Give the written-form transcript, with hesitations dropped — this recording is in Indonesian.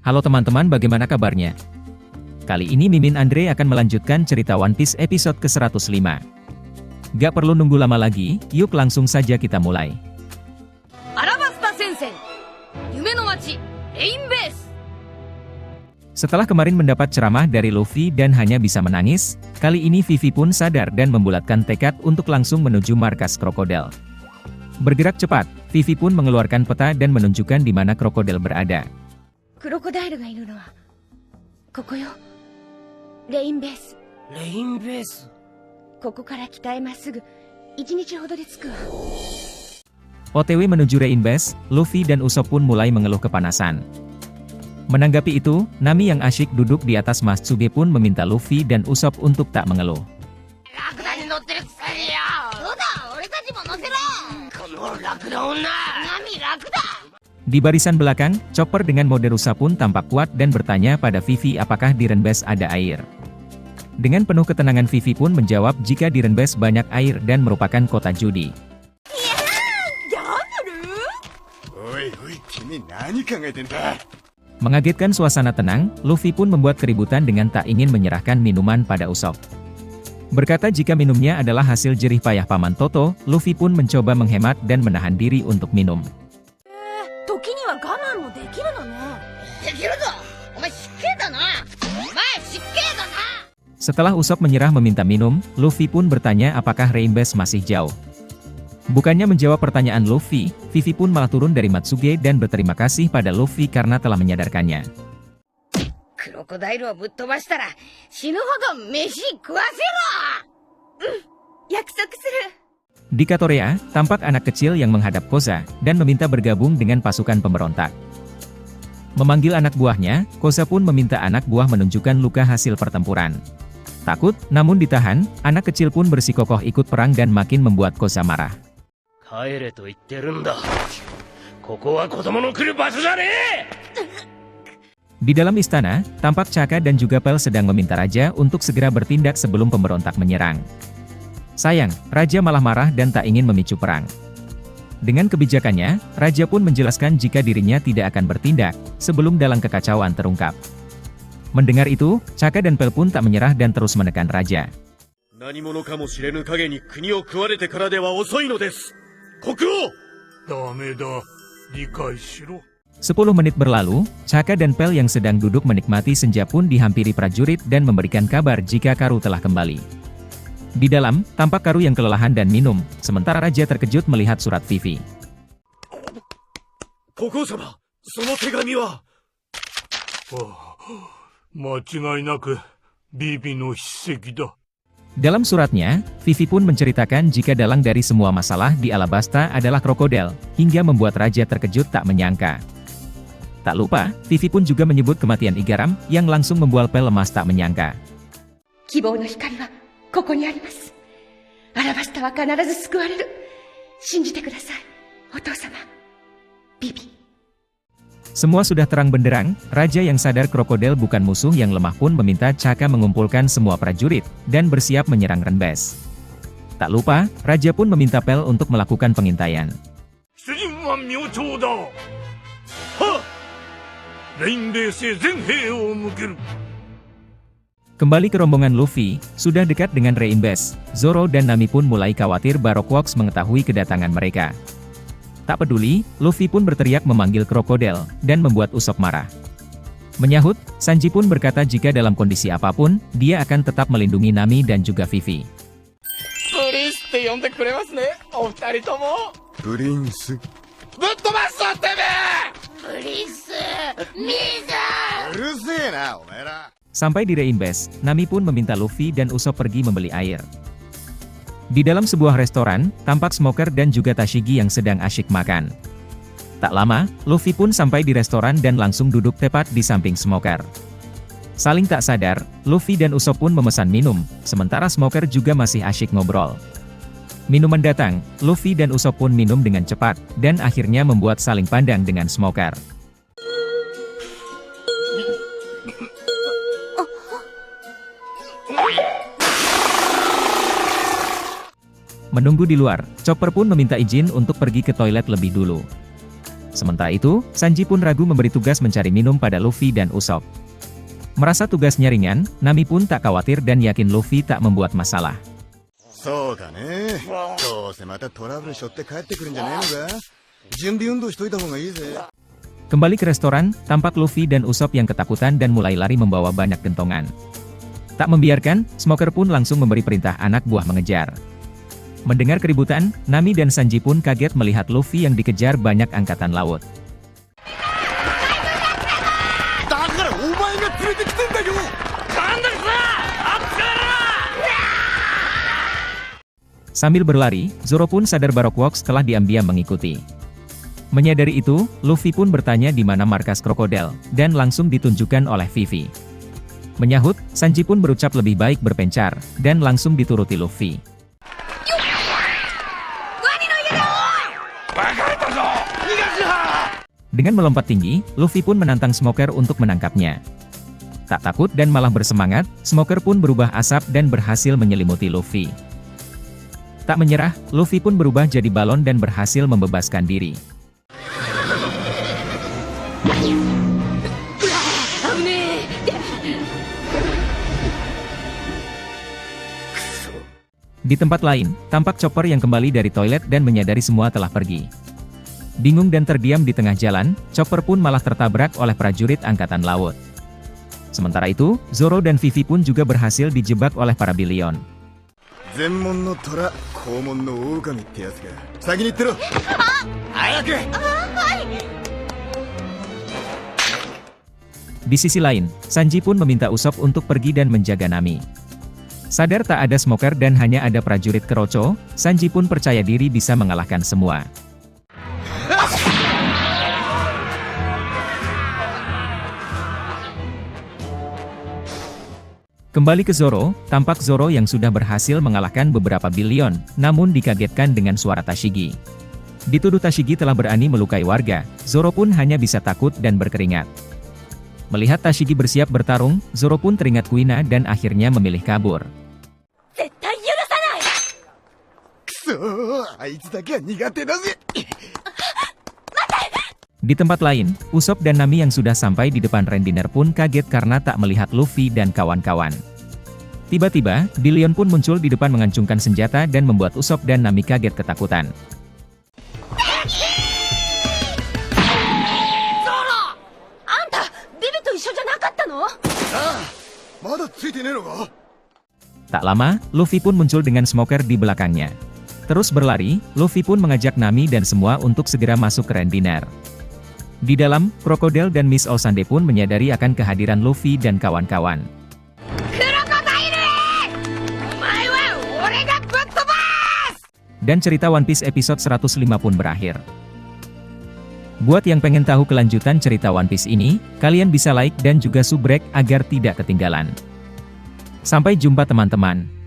Halo teman-teman, bagaimana kabarnya? Kali ini Mimin Andre akan melanjutkan cerita One Piece episode ke-105. Gak perlu nunggu lama lagi, yuk langsung saja kita mulai. Arabasta Sensei, Yume no Machi, Rain Base. Setelah kemarin mendapat ceramah dari Luffy dan hanya bisa menangis, kali ini Vivi pun sadar dan membulatkan tekad untuk langsung menuju markas krokodil. Bergerak cepat, Vivi pun mengeluarkan peta dan menunjukkan di mana krokodil berada. Krokodilがいるのはここよ。レインベース。レインベース。ここから北へまっすぐ1日ほどで着くわ。OTW menuju Rain Base, Luffy dan Usopp pun mulai mengeluh kepanasan. Menanggapi itu, Nami yang asyik duduk di atas Matsuge pun meminta Luffy dan Usopp untuk tak mengeluh. Di barisan belakang, Chopper dengan mode rusa pun tampak kuat dan bertanya pada Vivi apakah di Rain Base ada air. Dengan penuh ketenangan Vivi pun menjawab jika di Rain Base banyak air dan merupakan kota judi. Mengagetkan suasana tenang, Luffy pun membuat keributan dengan tak ingin menyerahkan minuman pada Usopp. Berkata jika minumnya adalah hasil jerih payah Paman Toto, Luffy pun mencoba menghemat dan menahan diri untuk minum. Setelah Usopp menyerah meminta minum, Luffy pun bertanya apakah Rain Base masih jauh. Bukannya menjawab pertanyaan Luffy, Vivi pun malah turun dari Matsuge dan berterima kasih pada Luffy karena telah menyadarkannya. Di Katorea, tampak anak kecil yang menghadap Koza dan meminta bergabung dengan pasukan pemberontak. Memanggil anak buahnya, Koza pun meminta anak buah menunjukkan luka hasil pertempuran. Takut, namun ditahan, anak kecil pun bersikokoh ikut perang dan makin membuat Koza marah. Di dalam istana, tampak Chaka dan juga Pel sedang meminta Raja untuk segera bertindak sebelum pemberontak menyerang. Sayang, Raja malah marah dan tak ingin memicu perang. Dengan kebijakannya, Raja pun menjelaskan jika dirinya tidak akan bertindak sebelum dalang kekacauan terungkap. Mendengar itu, Chaka dan Pel pun tak menyerah dan terus menekan Raja. 10 menit berlalu, Chaka dan Pel yang sedang duduk menikmati senja pun dihampiri prajurit dan memberikan kabar jika Karu telah kembali. Di dalam, tampak Karu yang kelelahan dan minum, sementara Raja terkejut melihat surat Vivi. Dalam suratnya, Vivi pun menceritakan jika dalang dari semua masalah di Alabasta adalah krokodil, hingga membuat Raja terkejut tak menyangka. Tak lupa, Vivi pun juga menyebut kematian Igaram, yang langsung membuat Pel lemas tak menyangka. Semua sudah terang benderang, Raja yang sadar krokodil bukan musuh yang lemah pun meminta Chaka mengumpulkan semua prajurit, dan bersiap menyerang Rain Base. Tak lupa, Raja pun meminta Pel untuk melakukan pengintaian. Kembali ke rombongan Luffy, sudah dekat dengan Rain Base, Zoro dan Nami pun mulai khawatir Baroque mengetahui kedatangan mereka. Tak peduli, Luffy pun berteriak memanggil krokodil, dan membuat Usopp marah. Menyahut, Sanji pun berkata jika dalam kondisi apapun, dia akan tetap melindungi Nami dan juga Vivi. Sampai di Rain Base, Nami pun meminta Luffy dan Usopp pergi membeli air. Di dalam sebuah restoran, tampak Smoker dan juga Tashigi yang sedang asyik makan. Tak lama, Luffy pun sampai di restoran dan langsung duduk tepat di samping Smoker. Saling tak sadar, Luffy dan Usopp pun memesan minum, sementara Smoker juga masih asyik ngobrol. Minuman datang, Luffy dan Usopp pun minum dengan cepat, dan akhirnya membuat saling pandang dengan Smoker. Menunggu di luar, Chopper pun meminta izin untuk pergi ke toilet lebih dulu. Sementara itu, Sanji pun ragu memberi tugas mencari minum pada Luffy dan Usopp. Merasa tugasnya ringan, Nami pun tak khawatir dan yakin Luffy tak membuat masalah. Kembali ke restoran, tampak Luffy dan Usopp yang ketakutan dan mulai lari membawa banyak kentongan. Tak membiarkan, Smoker pun langsung memberi perintah anak buah mengejar. Mendengar keributan, Nami dan Sanji pun kaget melihat Luffy yang dikejar banyak angkatan laut. Sambil berlari, Zoro pun sadar Baroque telah diam-diam mengikuti. Menyadari itu, Luffy pun bertanya di mana markas krokodil, dan langsung ditunjukkan oleh Vivi. Menyahut, Sanji pun berucap lebih baik berpencar, dan langsung dituruti Luffy. Dengan melompat tinggi, Luffy pun menantang Smoker untuk menangkapnya. Tak takut dan malah bersemangat, Smoker pun berubah asap dan berhasil menyelimuti Luffy. Tak menyerah, Luffy pun berubah jadi balon dan berhasil membebaskan diri. Di tempat lain, tampak Chopper yang kembali dari toilet dan menyadari semua telah pergi. Bingung dan terdiam di tengah jalan, Chopper pun malah tertabrak oleh prajurit angkatan laut. Sementara itu, Zoro dan Vivi pun juga berhasil dijebak oleh para Billion. Di sisi lain, Sanji pun meminta Usopp untuk pergi dan menjaga Nami. Sadar tak ada Smoker dan hanya ada prajurit Keroco, Sanji pun percaya diri bisa mengalahkan semua. Kembali ke Zoro, tampak Zoro yang sudah berhasil mengalahkan beberapa Billion, namun dikagetkan dengan suara Tashigi. Dituduh Tashigi telah berani melukai warga, Zoro pun hanya bisa takut dan berkeringat. Melihat Tashigi bersiap bertarung, Zoro pun teringat Kuina dan akhirnya memilih kabur. Di tempat lain, Usopp dan Nami yang sudah sampai di depan Rendiner pun kaget karena tak melihat Luffy dan kawan-kawan. Tiba-tiba, Billion pun muncul di depan mengancungkan senjata dan membuat Usopp dan Nami kaget ketakutan. Tak lama, Luffy pun muncul dengan Smoker di belakangnya. Terus berlari, Luffy pun mengajak Nami dan semua untuk segera masuk ke Rendiner. Di dalam, Krokodil dan Miss Osande pun menyadari akan kehadiran Luffy dan kawan-kawan. Dan cerita One Piece episode 105 pun berakhir. Buat yang pengen tahu kelanjutan cerita One Piece ini, kalian bisa like dan juga subrek agar tidak ketinggalan. Sampai jumpa teman-teman.